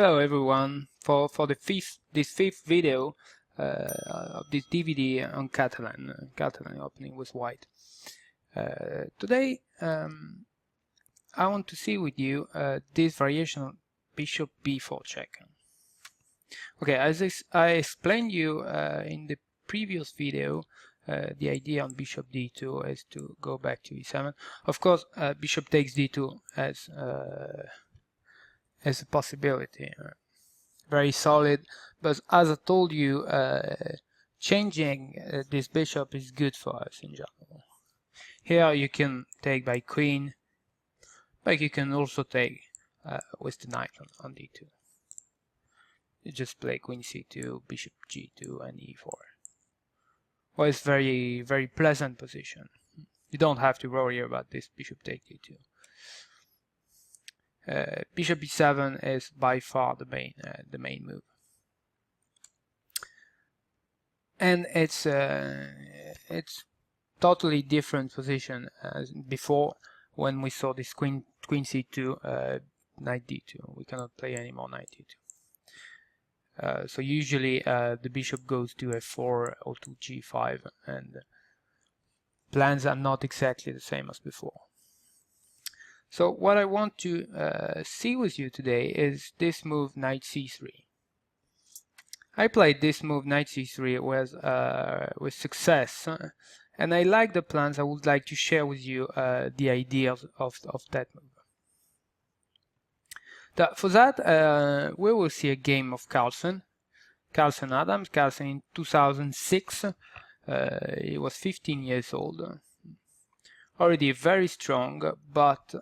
Hello everyone, for this fifth video of this DVD on Catalan Opening with white. Today I want to see with you this variation of bishop b4 check. Okay, as I explained you in the previous video, the idea on bishop d2 is to go back to e7. Of course, bishop takes d2 as a possibility, very solid, but as I told you, changing this bishop is good for us in general. Here you can take by queen, but you can also take with the knight on d2. You just play queen c2, bishop g2, and e4. Well, it's very pleasant position. You don't have to worry about this bishop take d2. Bishop e7 is by far the main move, and it's totally different position as before when we saw this queen c2, knight d2. We cannot play any more knight d2. So usually the bishop goes to f4 or to g5, and plans are not exactly the same as before. So what I want to see with you today is this move knight c3. I played this move knight c3 with success, and I like the plans. I would like to share with you the ideas of that move. For that, we will see a game of Carlsen Adams. Carlsen in 2006. He was 15 years old. Already very strong, but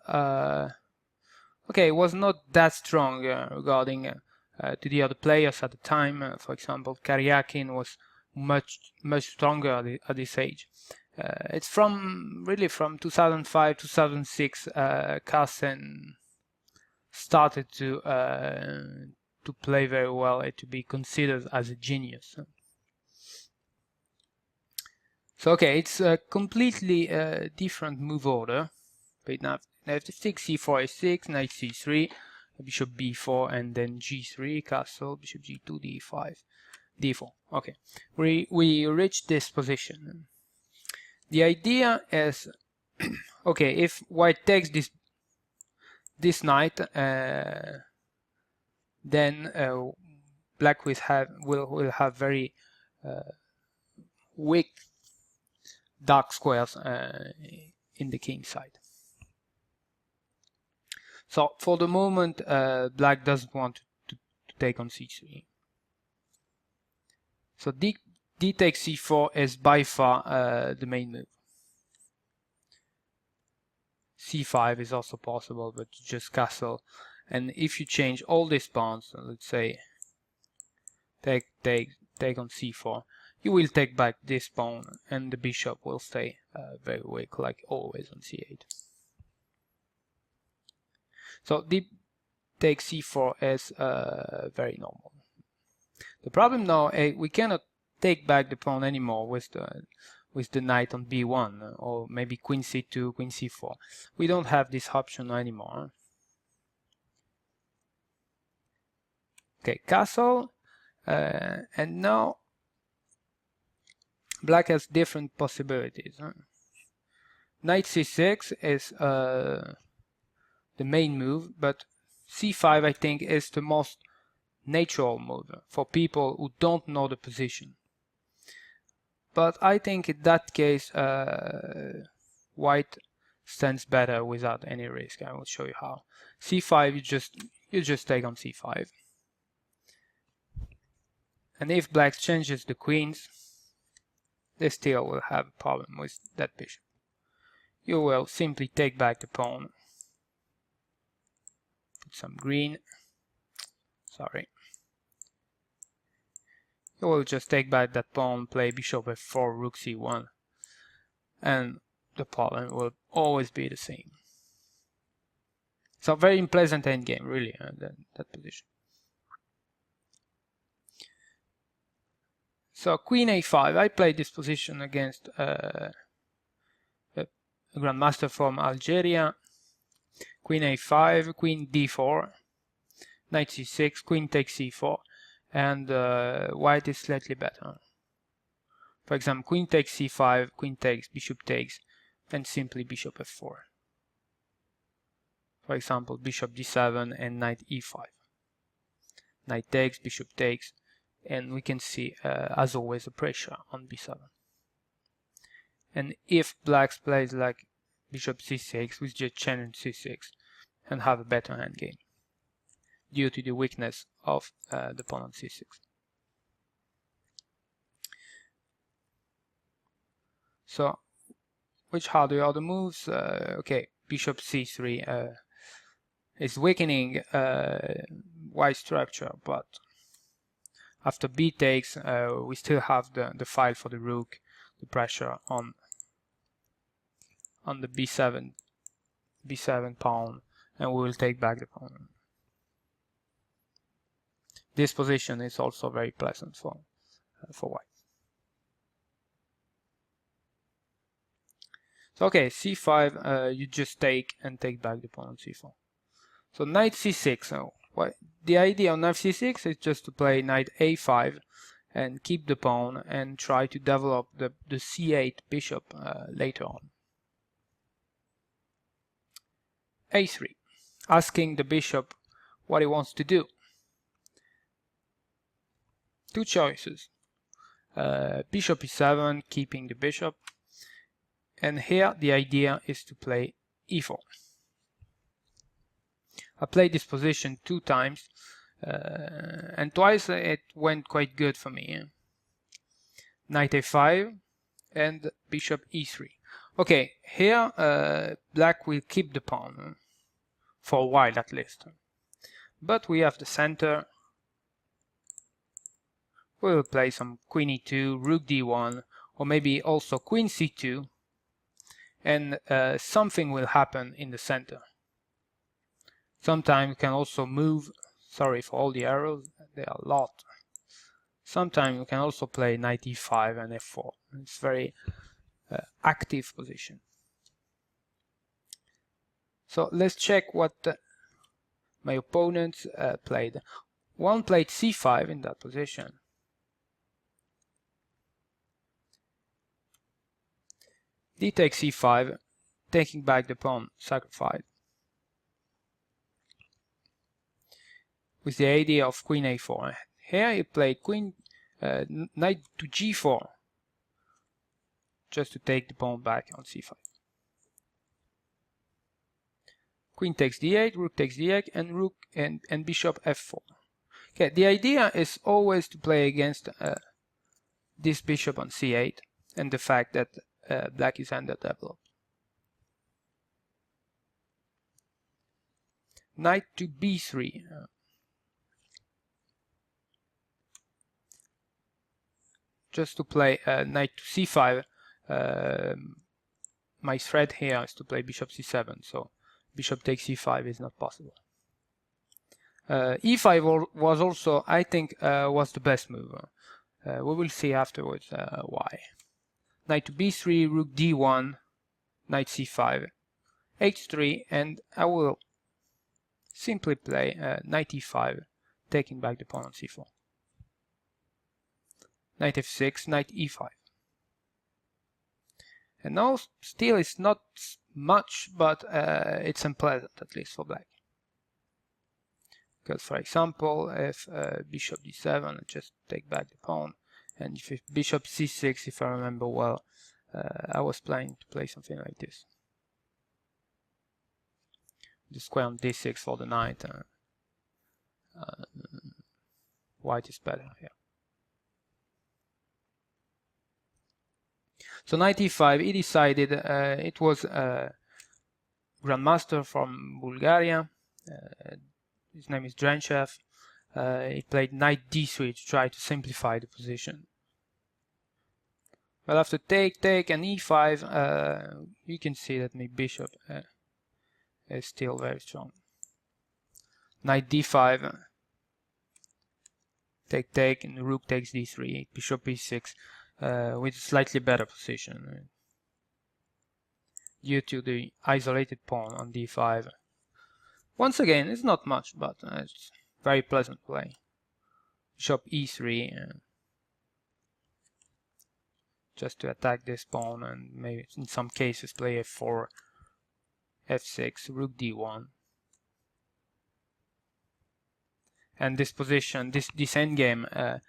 okay, it was not that strong regarding to the other players at the time. For example, Karyakin was much stronger at this age. It's really from 2005-2006 Carlsen started to play very well and to be considered as a genius. So okay, it's a completely different move order. But now f6, c4, a6, knight c3, bishop b4, and then g3, castle, bishop g2, d5, d4. Okay, we reached this position. The idea is, okay, if white takes this knight, then black will have very weak dark squares in the king side. So for the moment, black doesn't want to take on c3. So d takes c4 is by far the main move. c5 is also possible, but just castle. And if you change all these pawns, let's say take on c4, you will take back this pawn, and the bishop will stay very weak, like always on c8. So d takes c4 is very normal. The problem now, we cannot take back the pawn anymore with the knight on b1, or maybe queen c2, queen c4. We don't have this option anymore. Okay, castle, and now black has different possibilities. Knight c6 is the main move, but c5 I think is the most natural move for people who don't know the position. But I think in that case white stands better without any risk. I will show you how. c5, you just take on c5, and if black changes the queens, they still will have a problem with that bishop. You will simply take back the pawn, put some green, sorry. You will just take back that pawn, play bishop f4, rook c1, and the problem will always be the same. So very unpleasant endgame, really, that position. So queen a5, I played this position against a grandmaster from Algeria. Queen a5, queen d4, knight c6, queen takes c4, and white is slightly better. For example, queen takes c5, queen takes, bishop takes, and simply bishop f4. For example, bishop d7 and knight e5. Knight takes, bishop takes, and we can see, as always, the pressure on b7. And if black plays like bishop c6, we just challenge c6 and have a better endgame due to the weakness of the pawn on c6. So, which are the other moves? Okay, bishop c3 is weakening white structure, but after b takes, we still have the file for the rook, the pressure on the b7 pawn, and we will take back the pawn. This position is also very pleasant for white. So okay, c5, you just take and take back the pawn on c4. So knight c6. So the idea on knight c6 is just to play knight a5 and keep the pawn and try to develop the c8 bishop later on. a3, asking the bishop what he wants to do. Two choices. Bishop e7, keeping the bishop, and here the idea is to play e4. I played this position 2 times, and twice it went quite good for me. Knight a5 and bishop e3. Okay, here black will keep the pawn, for a while at least. But we have the center. We will play some queen e2, rook d1, or maybe also queen c2, and something will happen in the center. Sometimes you can also move, sorry for all the arrows, there are a lot. Sometimes you can also play knight e5 and f4. It's very active position. So let's check what my opponents played. One played c5 in that position. D takes c5, taking back the pawn, sacrifice. With the idea of queen a4. Here he played knight to g4, just to take the pawn back on c5. Queen takes d8, rook takes d8, and rook and bishop f4. Okay, the idea is always to play against this bishop on c8 and the fact that black is underdeveloped. Knight to b3. Just to play knight to c5. My threat here is to play bishop c7, so bishop takes c5 is not possible. e5 was also, I think, was the best move. We will see afterwards why. Knight to b3, rook d1, knight c5, h3, and I will simply play knight e5, taking back the pawn on c4. Knight f6, knight e5. And now still it's not much, but it's unpleasant, at least for black. Because, for example, if bishop d7, I just take back the pawn, and if bishop c6, if I remember well, I was planning to play something like this. The square on d6 for the knight. White is better here. So knight e5, he decided, it was a grandmaster from Bulgaria, his name is Drenchev. He played knight d3 to try to simplify the position. But after take and e5, you can see that my bishop is still very strong. Knight d5, take, and rook takes d3, bishop e6, with a slightly better position due to the isolated pawn on d5. Once again, it's not much, but very pleasant play. Bishop e3, just to attack this pawn, and maybe in some cases play f4, f6, rook d1. And this position, this endgame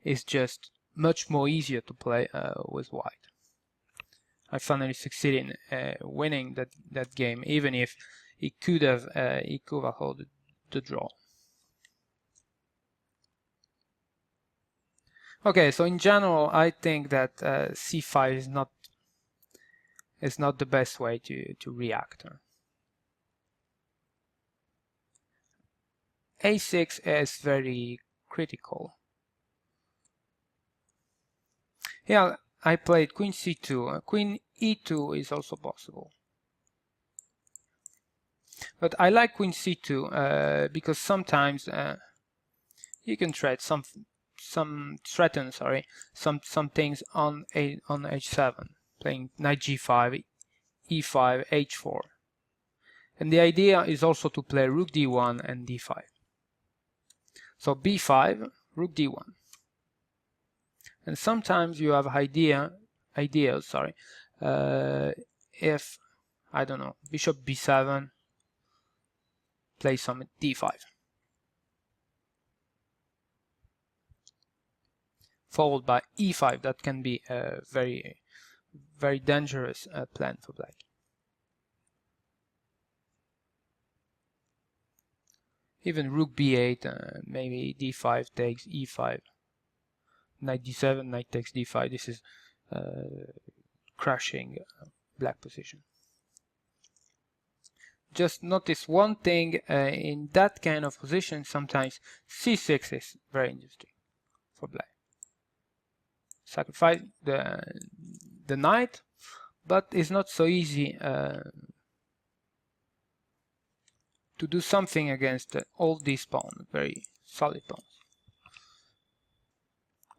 is just much more easier to play with white. I finally succeeded in winning that game, even if he could have held the draw. Okay, so in general, I think that c5 is not the best way to react. a6 is very critical. Yeah, I played queen c2. Queen e2 is also possible. But I like queen c2 because sometimes you can threaten some things on h7, playing knight g5, e5, h4. And the idea is also to play rook d1 and d5. So b5, rook d1. And sometimes you have ideas, if, I don't know, bishop b7, play some d5. Followed by e5, that can be a very, very dangerous plan for black. Even rook b8, maybe d5 takes e5. Knight d7, knight takes d5. This is crashing black position. Just notice one thing in that kind of position. Sometimes c6 is very interesting for black. Sacrifice the knight, but it's not so easy to do something against all these pawns, very solid pawns.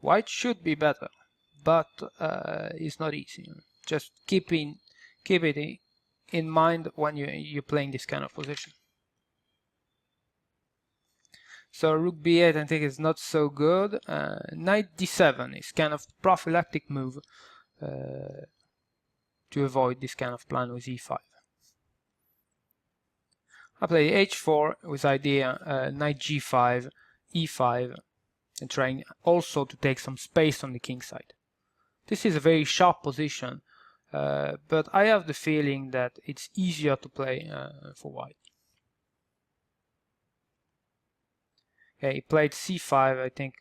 White should be better, but it's not easy. Just keep it in mind when you're playing this kind of position. So rook b8 I think is not so good. Knight d7 is kind of prophylactic move to avoid this kind of plan with e5. I play h4 with idea knight g5, e5, and trying also to take some space on the king side. This is a very sharp position, but I have the feeling that it's easier to play for white. Okay, he played c5. I think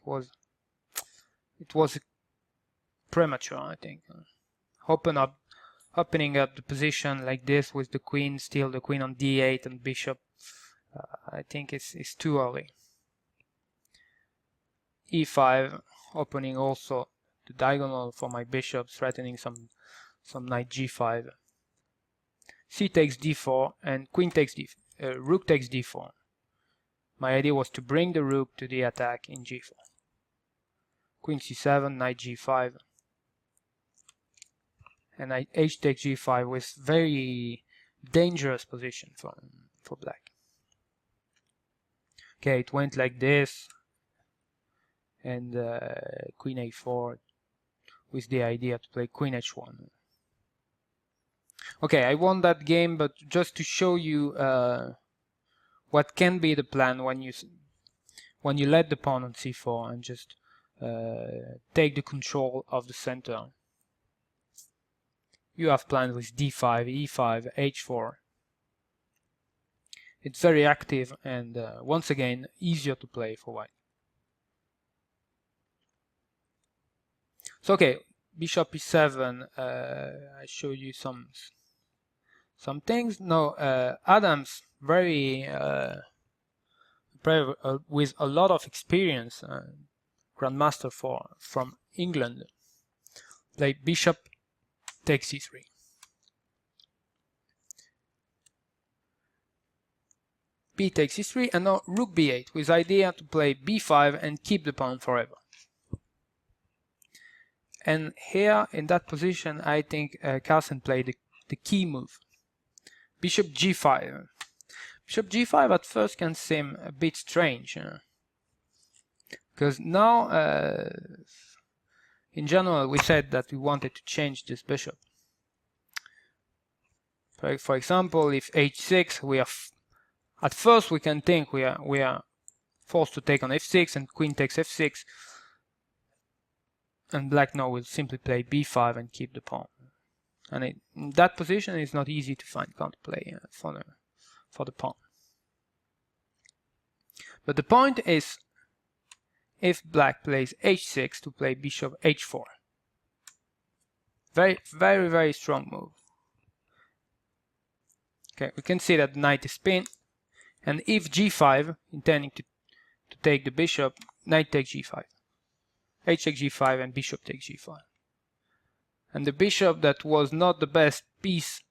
it was premature. I think opening up the position like this with the queen, still the queen on d8 and bishop. I think it's too early. e5, opening also the diagonal for my bishop, threatening some knight g5. C takes d4 and queen takes rook takes d4. My idea was to bring the rook to the attack in g4. Queen c7, knight g5, and knight h takes g5 with very dangerous position for black. Okay, it went like this, and queen a4 with the idea to play queen h1. Okay, I won that game, but just to show you what can be the plan when you let the pawn on c4 and just take the control of the center. You have plans with d5, e5, h4. It's very active and once again easier to play for white. So okay, bishop e7. I show you some things. No, Adams very with a lot of experience, grandmaster from England. Played bishop takes c3. B takes c3, and now rook b8 with idea to play b5 and keep the pawn forever. And here in that position, I think Carlsen played the key move. Bishop g5. Bishop g5 at first can seem a bit strange, because now in general we said that we wanted to change this bishop. For example, if h6, we are at first we can think we are forced to take on f6 and queen takes f6, and black now will simply play b5 and keep the pawn. And in that position it's not easy to find counterplay for the pawn. But the point is, if black plays h6 to play bishop h4. Very, very, very strong move. Okay, we can see that the knight is pinned, and if g5, intending to take the bishop, knight takes g5, h takes g5, and bishop takes g5. And the bishop that was not the best piece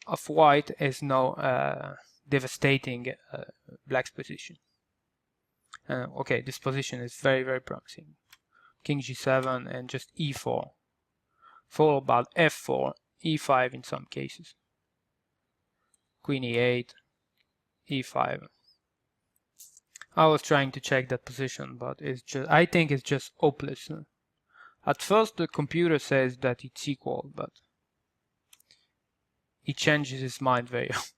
of white is now devastating black's position. Okay, this position is very, very promising. King g7 and just e4, followed by f4, e5 in some cases. Queen e8, e5. I was trying to check that position, but it's just, I think it's just hopeless. At first the computer says that it's equal, but he changes his mind very often.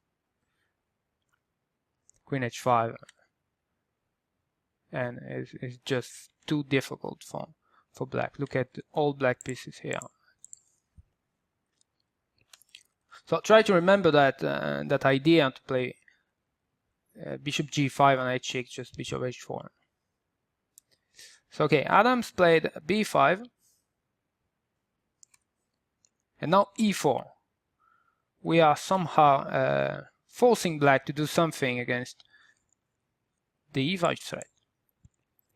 Queen h5, and it's just too difficult for black. Look at all black pieces here. So try to remember that that idea to play bishop g5 and h6, just bishop h4. So okay, Adams played b5, and now e4. We are somehow forcing black to do something against the e5 threat.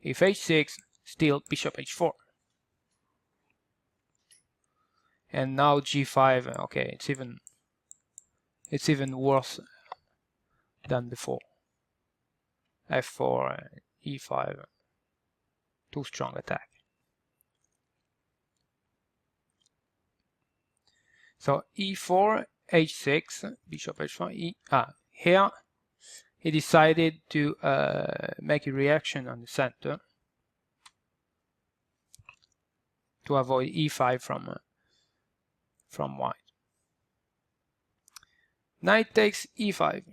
If h6, still bishop h4. And now g5, okay, it's even worse than before. f4, e5, too strong attack. So e4, h6, bishop h4, here he decided to make a reaction on the center to avoid e5 from white. Knight takes e5.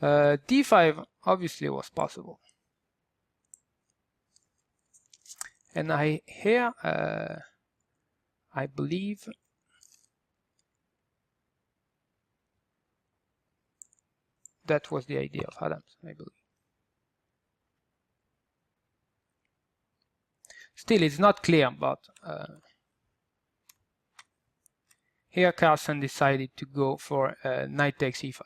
d5 obviously was possible. And here I believe that was the idea of Adams, I believe. Still, it's not clear, but here Carlsen decided to go for knight takes e5.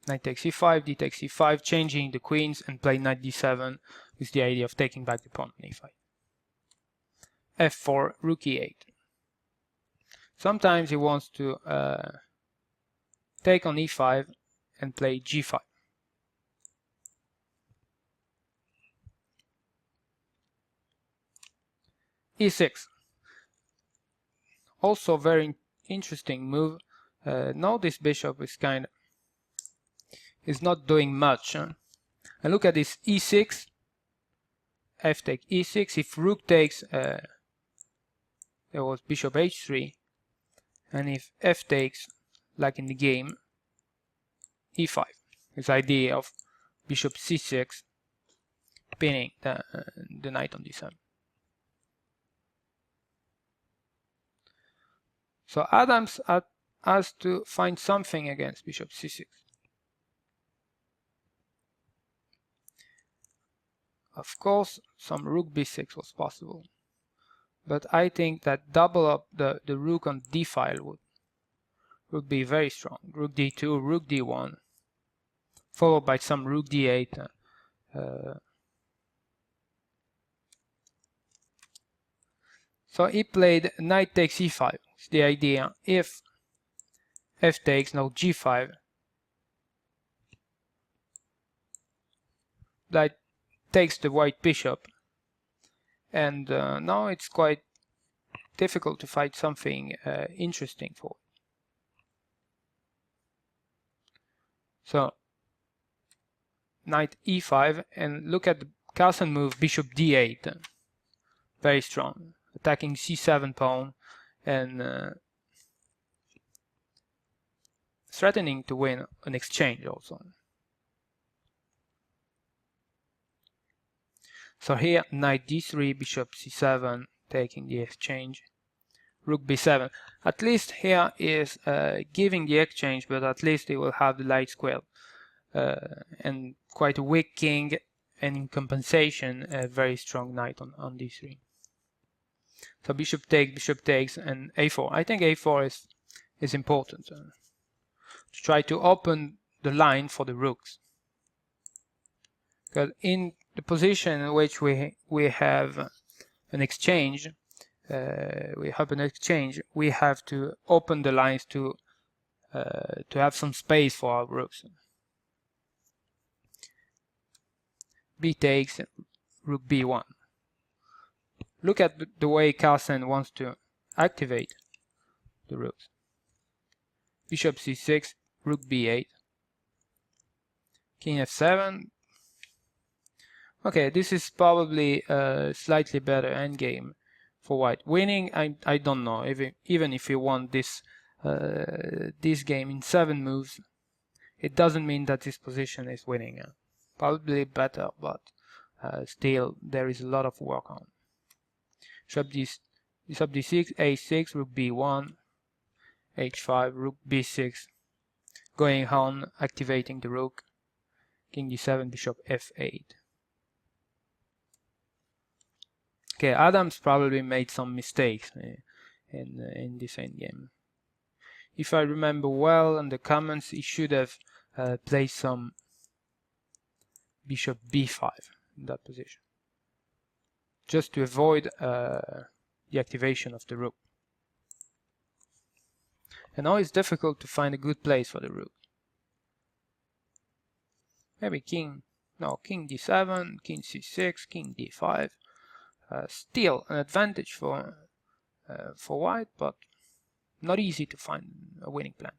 Knight takes e5, d takes e5, changing the queens and play knight d7 with the idea of taking back the pawn on e5. f4, rook e8. Sometimes he wants to take on e5 and play g5. e6. Also very interesting move. Now this bishop is not doing much. And look at this e6, f takes e6. If rook takes, there was bishop h3, and if f takes, like in the game, e5. This idea of bishop c6 pinning the knight on d7. So Adams has to find something against bishop c6. Of course, some rook b6 was possible, but I think that double up the rook on d file would be very strong. Rook d2, rook d1, followed by some rook d8. So he played knight takes e5. It's the idea, if f takes, now g5, that takes the white bishop, and now it's quite difficult to find something interesting for. So knight e5, and look at the Carlsen move, bishop d8, very strong, attacking c7 pawn and threatening to win an exchange also. So here knight d3, bishop c7, taking the exchange, rook b7. At least here is giving the exchange, but at least it will have the light square and quite a weak king, and in compensation a very strong knight on d3. So bishop takes, and a4. I think a4 is important to try to open the line for the rooks, because in the position in which we have an exchange, we have to open the lines to have some space for our rooks. B takes, rook b1. Look at the way Carlsen wants to activate the rooks. Bishop c6, rook b8, king f7. Okay, this is probably a slightly better endgame for white. Winning, I don't know. Even if you won this game in 7 moves, it doesn't mean that this position is winning. Probably better, but still there is a lot of work on. Bishop d6, a6, rook b1, h5, rook b6, going on, activating the rook, king d7, bishop f8. Okay, Adams probably made some mistakes in this endgame. If I remember well in the comments, he should have placed some bishop b5 in that position, just to avoid the activation of the rook. And now it's difficult to find a good place for the rook. Maybe king d7, king c6, king d5. Still an advantage for white, but not easy to find a winning plan.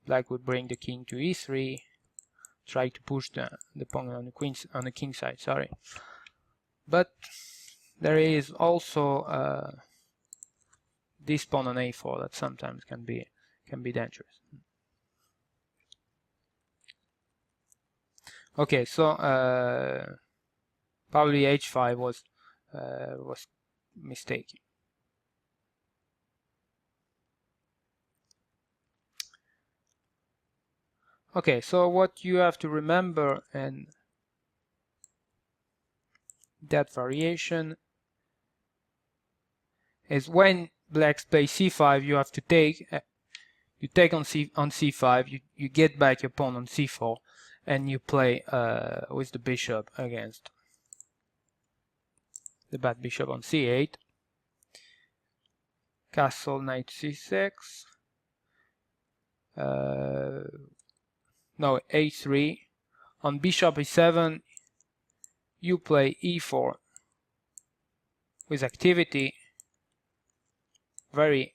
Black would bring the king to e3, try to push the pawn on the king side. Sorry, but there is also this pawn on a4 that sometimes can be dangerous. Okay, so probably h5 was mistaken. Okay, so what you have to remember in that variation is when blacks play c5, you have to take you take on c5, you get back your pawn on c4, and you play with the bishop against the bad bishop on c8, castle, knight c6, no, a3. On bishop e7, you play e4 with activity, very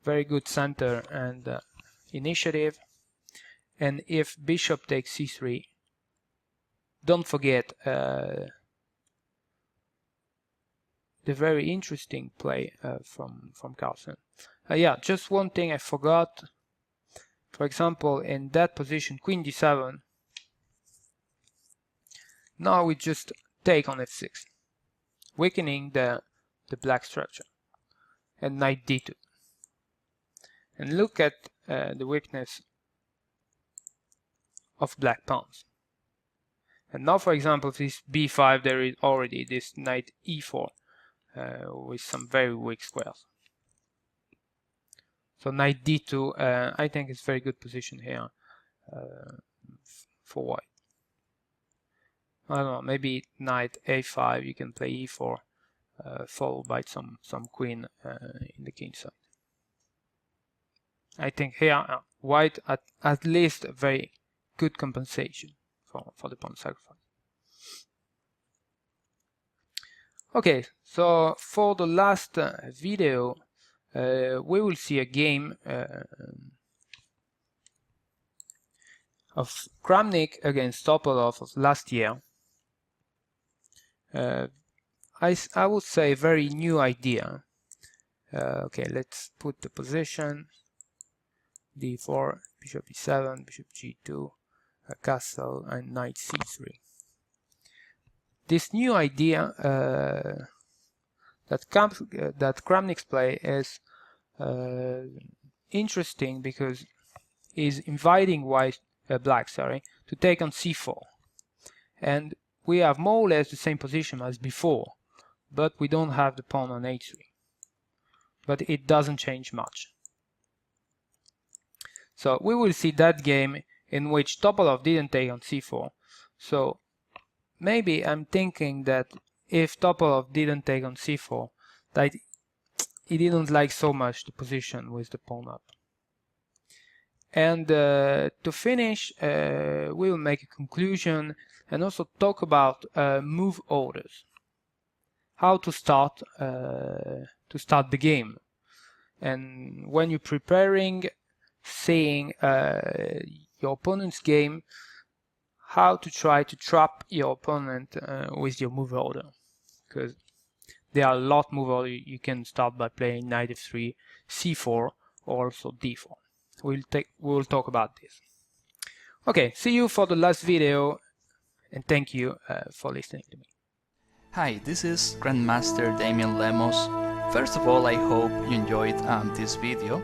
good center and initiative. And if bishop takes c3, don't forget the very interesting play from Carlsen. Yeah, just one thing I forgot. For example, in that position, queen d7, now we just take on f6, weakening the black structure, and knight d2. And look at the weakness of black pawns. And now, for example, this b5, there is already this knight e4 with some very weak squares. So knight d2, I think it's very good position here for white. I don't know, maybe knight a5, you can play e4, followed by some queen in the king side. I think here white at least a very good compensation for the pawn sacrifice. Okay, so for the last video, we will see a game of Kramnik against Topalov of last year. I would say very new idea. Okay, let's put the position: d4, bishop e7, bishop g2, a castle, and knight c3. This new idea that Kramnik's play is interesting because is inviting black to take on c4, and we have more or less the same position as before, but we don't have the pawn on h3. But it doesn't change much. So we will see that game in which Topalov didn't take on c4. So maybe I'm thinking that if Topalov didn't take on c4, that he didn't like so much the position with the pawn up. And to finish, we will make a conclusion and also talk about move orders, how to start the game, and when you're preparing, seeing your opponent's game, how to try to trap your opponent with your move order, because there are a lot of move orders. You can start by playing knight f3, c4, or also d4. We'll talk about this. Okay, see you for the last video, and thank you for listening to me. Hi, this is Grandmaster Damian Lemos. First of all, I hope you enjoyed this video.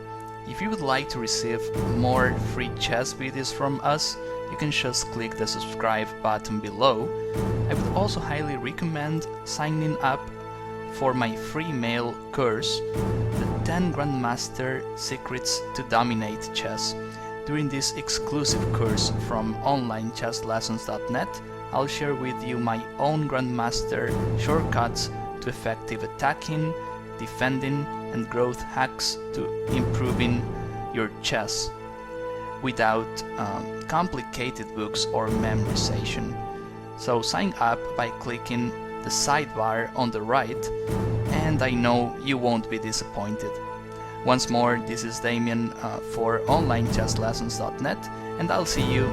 If you would like to receive more free chess videos from us, you can just click the subscribe button below. I would also highly recommend signing up for my free mail course, the 10 Grandmaster Secrets to Dominate Chess. During this exclusive course from onlinechesslessons.net, I'll share with you my own Grandmaster shortcuts to effective attacking, defending, and growth hacks to improving your chess without complicated books or memorization. So sign up by clicking the sidebar on the right, and I know you won't be disappointed. Once more, this is Damian for onlinechesslessons.net, and I'll see you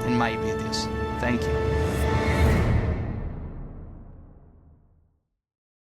in my videos. Thank you.